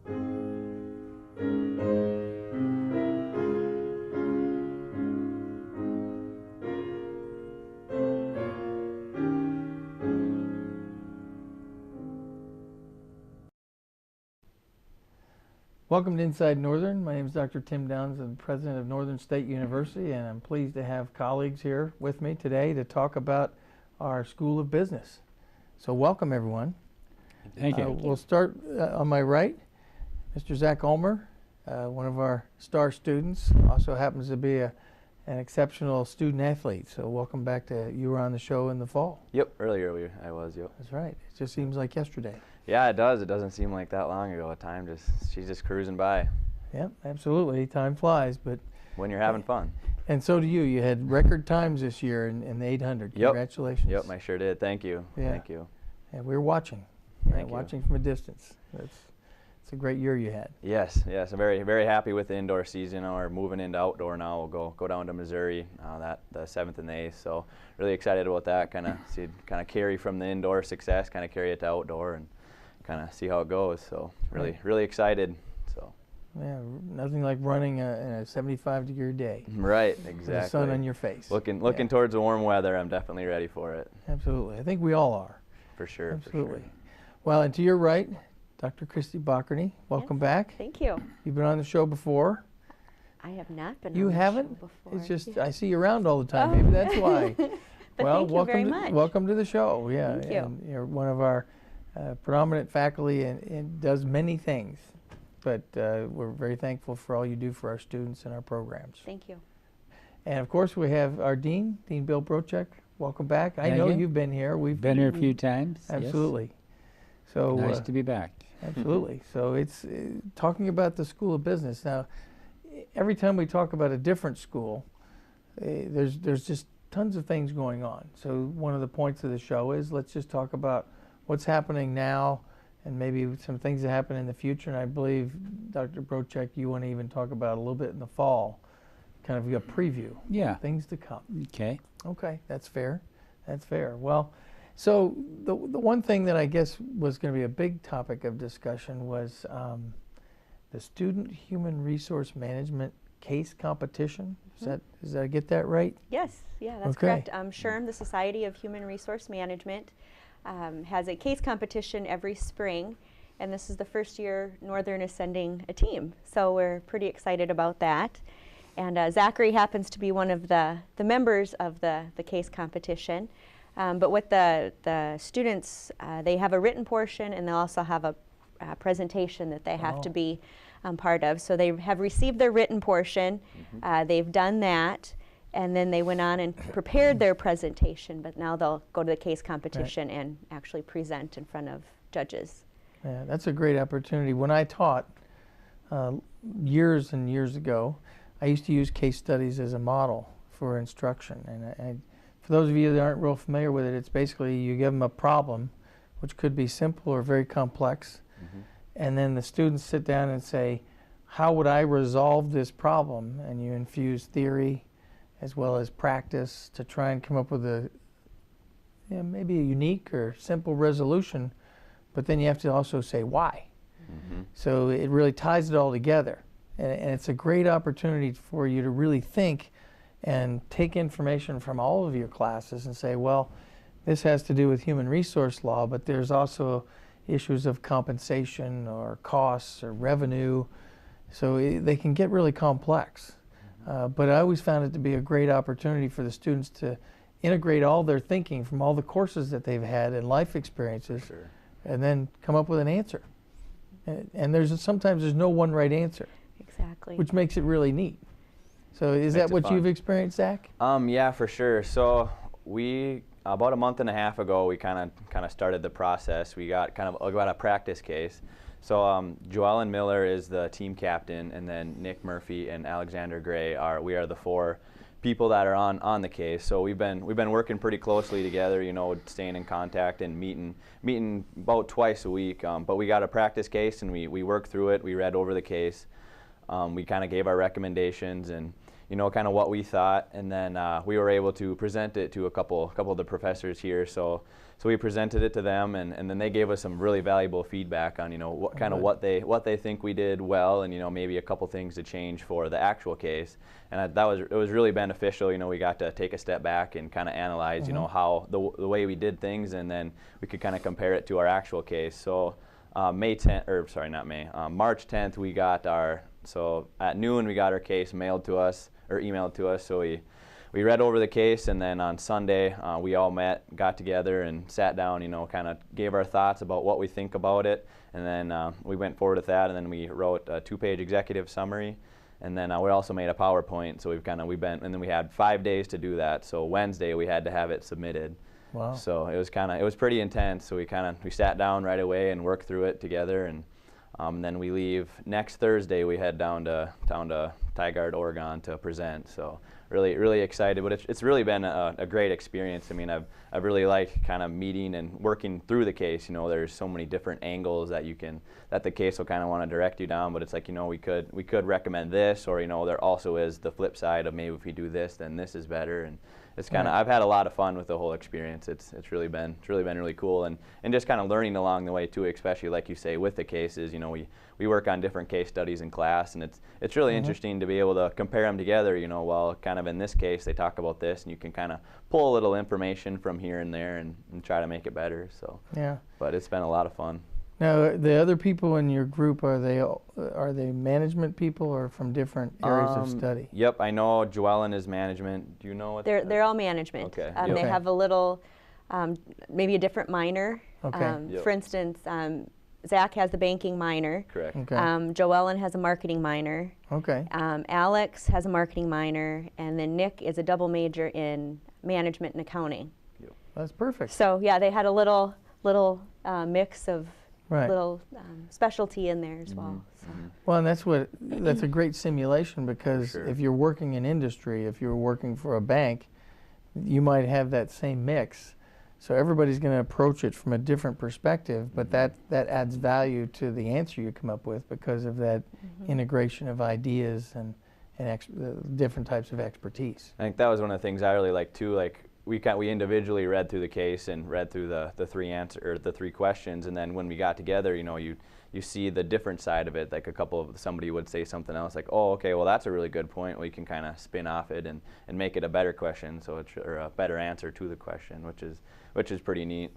Welcome to Inside Northern. My name is Dr. Tim Downs. I'm the president of Northern State University, and I'm pleased to have colleagues here with me today to talk about our School of Business. So welcome, everyone. Thank you. We'll start on my right, Mr. Zach Ulmer, one of our star students, also happens to be an exceptional student athlete. So welcome back to, you were on the show in the fall. Yep, earlier I was, yep. That's right. It just seems like yesterday. Yeah, it does. It doesn't seem like that long ago. She's just cruising by. Yep, absolutely. Time flies, but when you're having fun. And so do you. You had record times this year in the 800. Yep. Congratulations. Yep, I sure did. Thank you. Yeah. Thank you. And we were watching. Thank you. Watching from a distance. It's a great year you had. Yes. I'm very, very happy with the indoor season. We're moving into outdoor now. We'll go down to Missouri the 7th and the 8th. So really excited about that. Kind of carry from the indoor success, kind of carry it to outdoor and kind of see how it goes. So really excited. So. Yeah, nothing like running in a 75-degree day. Right, exactly. With the sun on your face. Looking towards the warm weather. I'm definitely ready for it. Absolutely. I think we all are. For sure. Absolutely. For sure. Well, and to your right, Dr. Kristi Bockorny. Welcome back. Thank you. You've been on the show before. I have not been you on haven't? the show before. It's just, yeah. I see you around all the time. Maybe that's why. Well, thank you very much. Welcome to the show. Yeah, Thank you. And you're one of our predominant faculty and does many things. But we're very thankful for all you do for our students and our programs. Thank you. And of course, we have our Dean Bill Broucek. Welcome back. I know you've been here. We've been here a few times. Absolutely. Yes. So nice to be back. Absolutely. So it's talking about the School of Business. Now, every time we talk about a different school, there's just tons of things going on. So one of the points of the show is let's just talk about what's happening now and maybe some things that happen in the future. And I believe, Dr. Broucek, you want to even talk about a little bit in the fall, kind of a preview. Yeah. Things to come. Okay. Okay, that's fair. That's fair. Well, so the one thing that I guess was going to be a big topic of discussion was the Student Human Resource Management Case Competition. Did I get that right? Yes, yeah, that's correct. SHRM, the Society of Human Resource Management, has a case competition every spring, and this is the first year Northern is sending a team. So we're pretty excited about that. And Zachary happens to be one of the members of the case competition. But with the students, they have a written portion and they'll also have a presentation that they have to be part of. So they have received their written portion, they've done that, and then they went on and prepared their presentation, but now they'll go to the case competition and actually present in front of judges. Yeah, that's a great opportunity. When I taught years and years ago, I used to use case studies as a model for instruction. And for those of you that aren't real familiar with it, it's basically you give them a problem, which could be simple or very complex, and then the students sit down and say, how would I resolve this problem? And you infuse theory as well as practice to try and come up with maybe a unique or simple resolution, but then you have to also say why. So it really ties it all together. And it's a great opportunity for you to really think and take information from all of your classes and say, well, this has to do with human resource law, but there's also issues of compensation or costs or revenue. So they can get really complex. But I always found it to be a great opportunity for the students to integrate all their thinking from all the courses that they've had and life experiences, and then come up with an answer. And sometimes there's no one right answer. Exactly. Which makes it really neat. So is that what you've experienced, Zach? Yeah, for sure. So we, about a month and a half ago, we kind of started the process. We got a practice case. So Joellen Miller is the team captain, and then Nick Murphy and Alexander Gray we are the 4 people that are on the case. So we've been working pretty closely together, staying in contact and meeting about twice a week. But we got a practice case and we worked through it. We read over the case. We kind of gave our recommendations, and you know, kind of what we thought, and then we were able to present it to a couple of the professors here. So we presented it to them, and then they gave us some really valuable feedback on, you know, what kind of what they think we did well, and, you know, maybe a couple things to change for the actual case. And it was really beneficial. You know, we got to take a step back and kind of analyze, you know, how the way we did things, and then we could kind of compare it to our actual case. So March 10th, we got so at noon we got our case mailed to us or emailed to us. So we read over the case, and then on Sunday we all got together and sat down, you know, kind of gave our thoughts about what we think about it, and then we went forward with that, and then we wrote a 2-page executive summary, and then we also made a PowerPoint. So and then we had 5 days to do that. So Wednesday we had to have it submitted. Wow. So it was pretty intense. So we sat down right away and worked through it together, and then we leave next Thursday. We head down to Tigard, Oregon to present. So really excited, but it's really been a great experience. I mean, I've really liked kind of meeting and working through the case. You know, there's so many different angles that the case will kind of want to direct you down, but it's like, you know, we could recommend this, or, you know, there also is the flip side of maybe if we do this, then this is better. And it's kind of, I've had a lot of fun with the whole experience. It's really been really cool, and just kind of learning along the way too, especially like you say with the cases. You know, we work on different case studies in class, and it's really interesting to be able to compare them together. You know, well, kind of in this case they talk about this, and you can kind of pull a little information from here and there and try to make it better. So yeah, but it's been a lot of fun. Now, the other people in your group, are they management people or from different areas of study? Yep, I know Joellen is management. Do you know what? They're all management. Okay. They have a little, maybe a different minor. Okay. For instance, Zach has the banking minor. Correct. Okay. Joellen has a marketing minor. Okay. Alex has a marketing minor, and then Nick is a double major in management and accounting. Yep. That's perfect. So yeah, they had a little mix of right. little specialty in there as well. So. Well, and that's a great simulation, because if you're working in industry, if you're working for a bank, you might have that same mix. So everybody's going to approach it from a different perspective, but that adds value to the answer you come up with because of that integration of ideas and different types of expertise. I think that was one of the things I really liked too. Like we individually read through the case and read through the three questions, and then when we got together, you know, you see the different side of it. Like somebody would say something else, like, oh, okay, well that's a really good point. We can kind of spin off it and make it a better question, or a better answer to the question, which is pretty neat.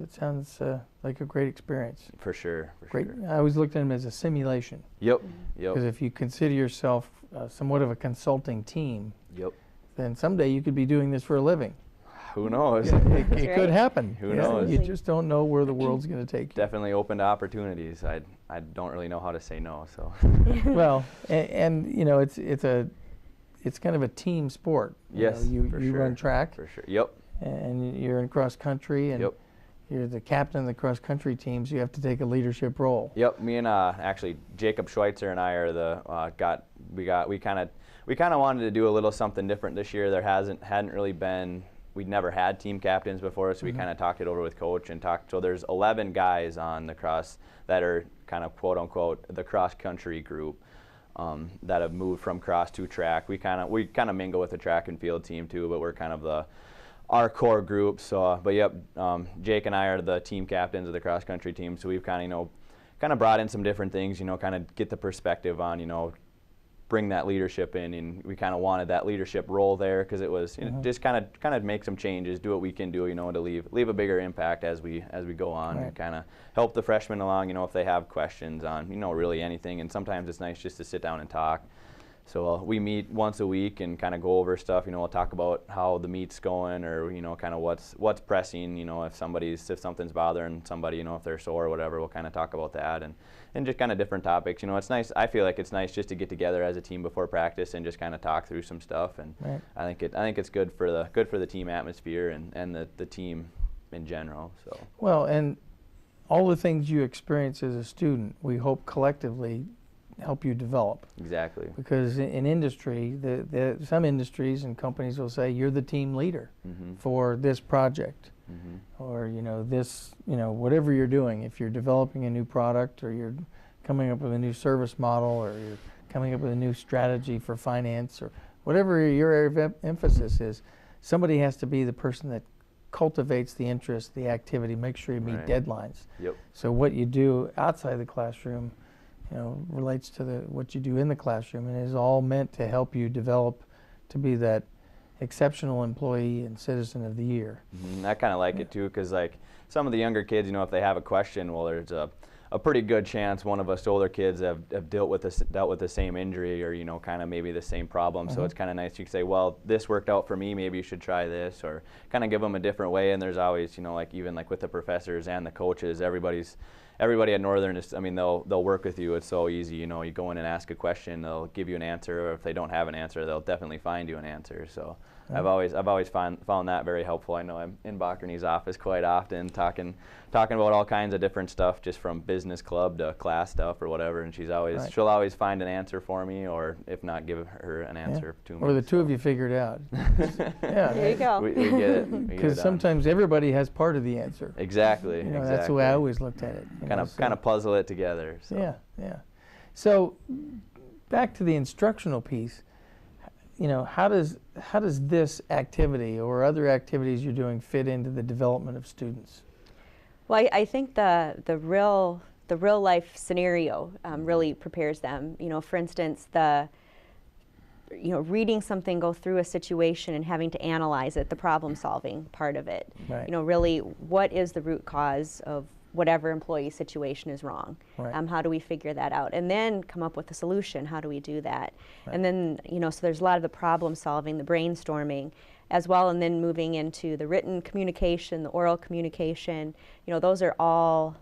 It sounds like a great experience. For sure. Great. I always looked at them as a simulation. Yep. Because if you consider yourself somewhat of a consulting team, then someday you could be doing this for a living. Who knows? It could happen. Who knows? You just don't know where the world's going to take you. Definitely open to opportunities. I don't really know how to say no. So. Well, and you know, it's kind of a team sport. Yes. You run track. For sure. Yep. And you're in cross country, and you're the captain of the cross country team, so you have to take a leadership role. Yep. Me and actually Jacob Schweitzer and I are we kind of wanted to do a little something different this year. There hadn't really been. We'd never had team captains before, so we kind of talked it over with coach and talked. So there's 11 guys on the cross that are kind of quote unquote the cross country group that have moved from cross to track. We kind of mingle with the track and field team too, but we're kind of our core group. So, but yep, Jake and I are the team captains of the cross country team. So we've kind of brought in some different things, kind of get the perspective on, bring that leadership in, and we kind of wanted that leadership role there because it was just kind of make some changes, do what we can do, to leave a bigger impact as we go on, and kind of help the freshmen along, if they have questions on really anything. And sometimes it's nice just to sit down and talk. So we meet once a week and kind of go over stuff. We'll talk about how the meet's going, or kind of what's pressing. If something's bothering somebody, if they're sore or whatever, we'll kind of talk about that and just kind of different topics. It's nice. I feel like it's nice just to get together as a team before practice and just kind of talk through some stuff. And I think it's good for the team atmosphere and the team in general. So well, and all the things you experience as a student, we hope collectively help you develop. Exactly. Because in industry, some industries and companies will say you're the team leader for this project, or whatever you're doing. If you're developing a new product, or you're coming up with a new service model, or you're coming up with a new strategy for finance or whatever your area of emphasis is, somebody has to be the person that cultivates the interest, the activity, make sure you meet deadlines. Yep. So what you do outside the classroom, relates to what you do in the classroom, and is all meant to help you develop to be that exceptional employee and citizen of the year. I kind of like it too, because like some of the younger kids, if they have a question, well, there's a pretty good chance one of us older kids have dealt with the same injury or kind of maybe the same problem. So it's kind of nice. You can say, well, this worked out for me. Maybe you should try this, or kind of give them a different way. And there's always like even like with the professors and the coaches, everybody at Northern is, they'll work with you. It's so easy. You go in and ask a question, they'll give you an answer, or if they don't have an answer, they'll definitely find you an answer. So I've always found that very helpful. I know I'm in Bockorny's office quite often talking about all kinds of different stuff, just from business club to class stuff or whatever, and she'll always find an answer for me, or if not, give her an answer to me. Or the two of you figure it out. There you go. We get it. Because sometimes everybody has part of the answer. Exactly. Exactly. That's the way I always looked at it. Kind of puzzle it together. So. Yeah. So back to the instructional piece. How does this activity or other activities you're doing fit into the development of students? Well, I think the real life scenario really prepares them. For instance, reading something, go through a situation and having to analyze it, the problem solving part of it. Right. Really, what is the root cause of whatever employee situation is wrong? Right. How do we figure that out? And then come up with a solution. How do we do that? Right. And then, so there's a lot of the problem solving, the brainstorming as well, and then moving into the written communication, the oral communication. Those are all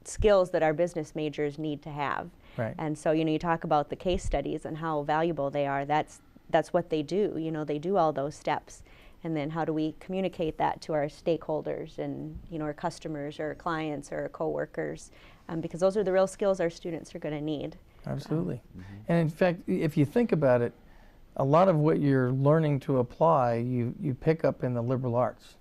skills that our business majors need to have. Right. And so, you talk about the case studies and how valuable they are. That's what they do. They do all those steps. And then how do we communicate that to our stakeholders and our customers or our clients or our coworkers, because those are the real skills our students are going to need. Absolutely. And in fact, if you think about it, a lot of what you're learning to apply, you pick up in the liberal arts.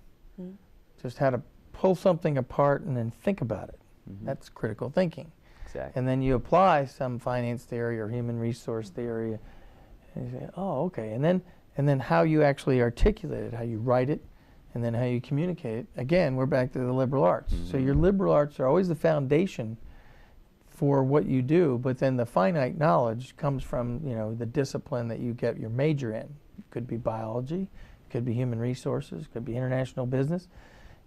Just how to pull something apart and then think about it. That's critical thinking. Exactly. And then you apply some finance theory or human resource theory, and you say, oh, okay. And then how you actually articulate it, how you write it, and then how you communicate it. Again, we're back to the liberal arts. So your liberal arts are always the foundation for what you do, but then the finite knowledge comes from the discipline that you get your major in. It could be biology, it could be human resources, it could be international business,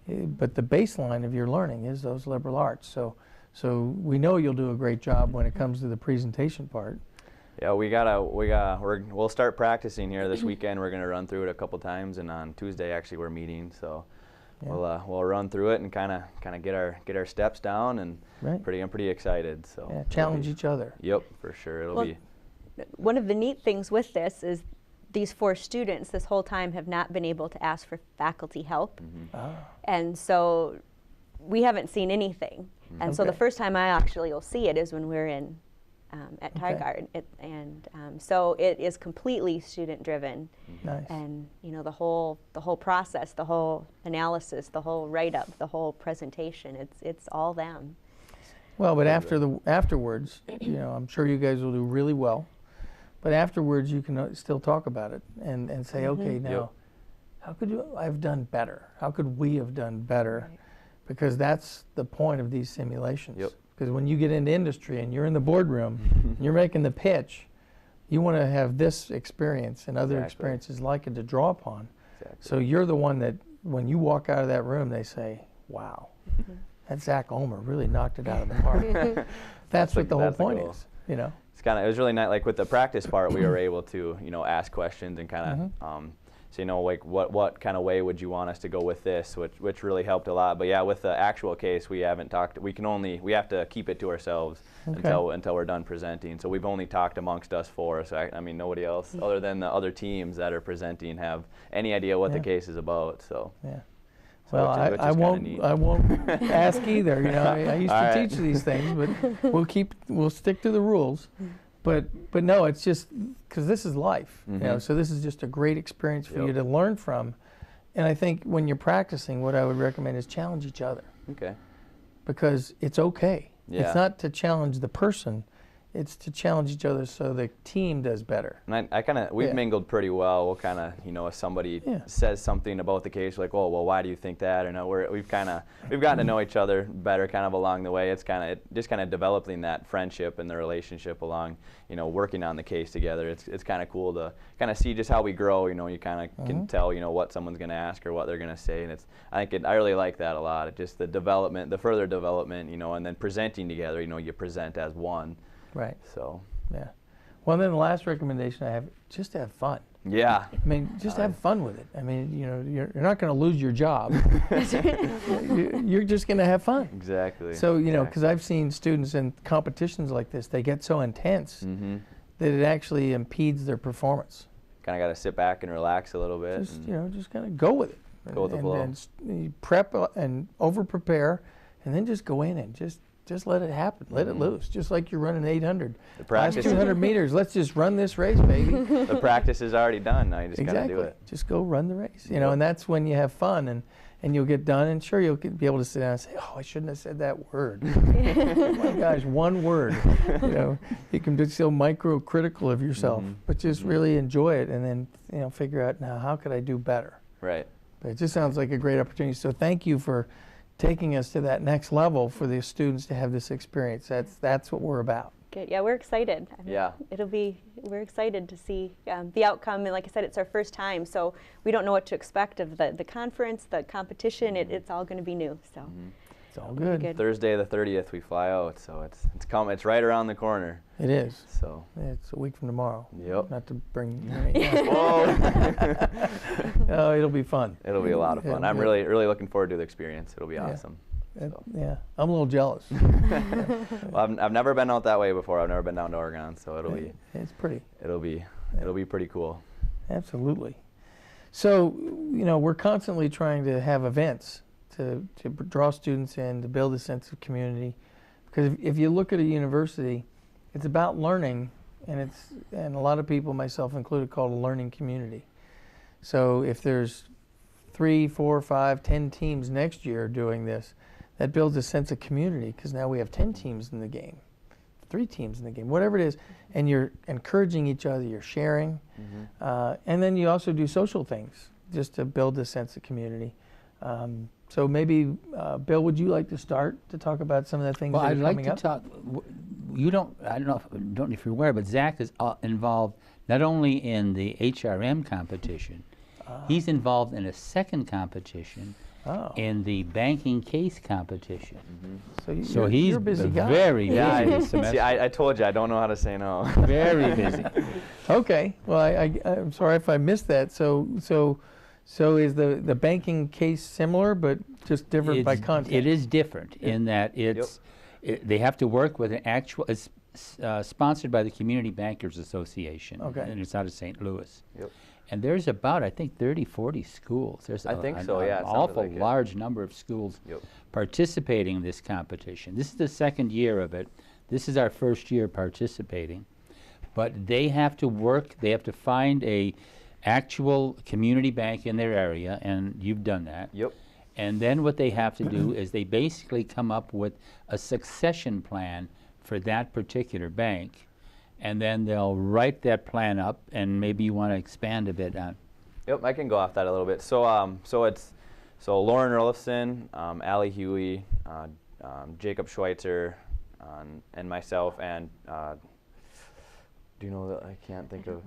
but the baseline of your learning is those liberal arts. So we know you'll do a great job when it comes to the presentation part. Yeah, we'll start practicing here this weekend. We're going to run through it a couple times, and on Tuesday actually we're meeting. So we'll run through it and kind of get our steps down, and I'm pretty excited. So challenge each other. Yep, for sure. It'll be. One of the neat things with this is these 4 students this whole time have not been able to ask for faculty help, and so we haven't seen anything. And so the first time I actually will see it is when we're in. At Tigard, so it is completely student-driven. Nice. And the whole process, the whole analysis, the whole write-up, the whole presentation, it's all them. Well, but afterwards, I'm sure you guys will do really well. But afterwards, you can still talk about it and say, okay, now, how could I've done better? How could we have done better? Right. Because that's the point of these simulations. Yep. Because when you get into industry and you're in the boardroom and you're making the pitch, you want to have this experience and other experiences like it to draw upon. Exactly. So you're the one that when you walk out of that room, they say, wow, that Zach Ulmer really knocked it out of the park. That's what the whole point is. It was really nice. Like with the practice part, we were able to ask questions and kind of so like what kind of way would you want us to go with this, which really helped a lot. But yeah, with the actual case, we haven't talked. We have to keep it to ourselves until we're done presenting. So we've only talked amongst us 4. So nobody else other than the other teams that are presenting have any idea what the case is about. So yeah. Well, I won't ask either. I used to teach these things, but we'll stick to the rules. But no, it's just because this is life. So this is just a great experience for you to learn from. And I think when you're practicing, what I would recommend is challenge each other. Okay. Because it's okay. Yeah. It's not to challenge the person. it's to challenge each other so the team does better. And I kind of, we've Yeah. mingled pretty well. We'll kind of, you know, if somebody Yeah. says something about the case, like, oh, well, why do you think that? Or no, we've gotten to know each other better kind of along the way. It's just kind of developing that friendship and the relationship along, you know, working on the case together. It's kind of cool to kind of see just how we grow. You know, you kind of can tell, you know, what someone's going to ask or what they're going to say. And I really like that a lot. It's just the development, the further development, you know, and then presenting together. You know, you present as one. Right. So. Yeah. Well, then the last recommendation I have, just have fun. Yeah. I mean, just have fun with it. I mean, you know, you're not going to lose your job. You're just going to have fun. Exactly. So, you know, because I've seen students in competitions like this, they get so intense that it actually impedes their performance. Kind of got to sit back and relax a little bit. Just, you know, just kind of go with it. Go with the flow. And you prep and over-prepare, and then just go in and just let it happen. Let it loose, just like you're running 800. The practice. Last 200 meters, let's just run this race, baby. The practice is already done. Now you just got to do it. Just go run the race. You know, and that's when you have fun, and you'll get done, and sure, you'll be able to sit down and say, oh, I shouldn't have said that word. Oh my gosh, one word. You know, you can be so micro-critical of yourself, but just really enjoy it, and then, you know, figure out, now, how could I do better? Right. But it just sounds like a great opportunity. So thank you for taking us to that next level for the students to have this experience. That's what we're about. Good. Yeah, we're excited. Yeah. We're excited to see the outcome. And like I said, it's our first time, so we don't know what to expect of the conference, the competition. It's all going to be new. So It's all good. Thursday the 30th we fly out, so it's right around the corner. It is. So it's a week from tomorrow. Yep. Not to bring. Whoa. Oh, it'll be fun. It'll be a lot of fun. I'm really looking forward to the experience. It'll be awesome. So. Yeah, I'm a little jealous. Well, I've never been out that way before. I've never been down to Oregon, so It's pretty. It'll be pretty cool. Absolutely. So, you know, we're constantly trying to have events to draw students in, to build a sense of community, because if you look at a university, it's about learning, and a lot of people, myself included, call it a learning community. So if there's 3, 4, 5, 10 teams next year doing this, that builds a sense of community, because now we have 10 teams in the game, 3 teams in the game, whatever it is, and you're encouraging each other, you're sharing, and then you also do social things just to build a sense of community. So maybe, Bill, would you like to start to talk about some of the things that are coming up? Well, I'd like to talk. I don't know if you're aware, but Zach is involved not only in the HRM competition, he's involved in a second competition in the banking case competition. So he's a busy guy. Very busy. See, I told you I don't know how to say no. Very busy. Okay. Well, I'm sorry if I missed that. So is the banking case similar, but just different by content? It is different in that they have to work with an actual. It's sponsored by the Community Bankers Association, and it's out of St. Louis. And there's about, I think, 30, 40 schools. There's an awful large number of schools participating in this competition. This is the second year of it. This is our first year participating. But they have to work. They have to find a actual community bank in their area, and you've done that. And then what they have to do is they basically come up with a succession plan for that particular bank, and then they'll write that plan up, and maybe you want to expand a bit on. I can go off that a little bit. So Lauren Erlifson, Allie Huey, Jacob Schweitzer, and myself, and do you know that I can't think of?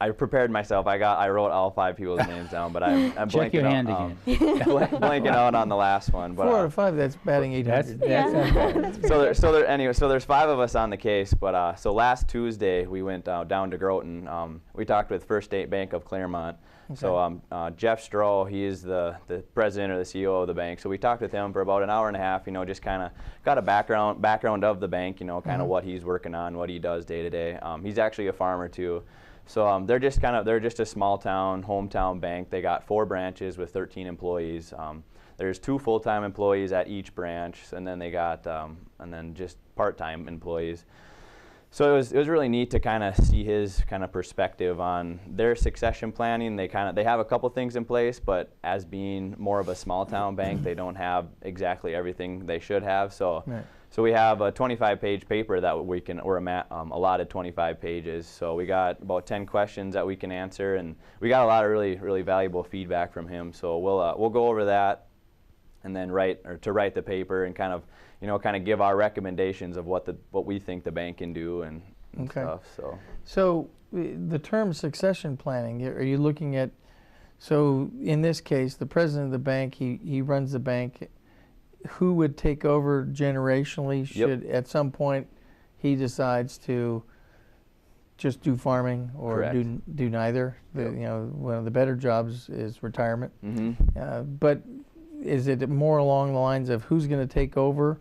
I prepared myself. I wrote all 5 people's names down, but I'm Check your hand blanking again. blanking out on the last one. But 4 out of 5. That's batting 800. So there's 5 of us on the case. But so last Tuesday we went down to Groton. We talked with First State Bank of Claremont. Okay. So Jeff Stroh, he is the president or the CEO of the bank. So we talked with him for about an hour and a half. You know, just kind of got a background of the bank. You know, kind of what he's working on, what he does day to day. He's actually a farmer too. So they're just a small town, hometown bank. They got 4 branches with 13 employees. There's 2 full-time employees at each branch, and then they got and then just part-time employees. So it was really neat to kind of see his kind of perspective on their succession planning. They have a couple things in place, but as being more of a small town bank, they don't have exactly everything they should have. So so we have a 25-page paper that we're allotted 25 pages. So we got about 10 questions that we can answer, and we got a lot of really valuable feedback from him. So we'll go over that, and then write the paper and kind of give our recommendations of what we think the bank can do and stuff. So the term succession planning, are you looking at, so in this case, the president of the bank, he runs the bank. Who would take over generationally? Should at some point he decides to just do farming or do neither? One of the better jobs is retirement. But is it more along the lines of who's going to take over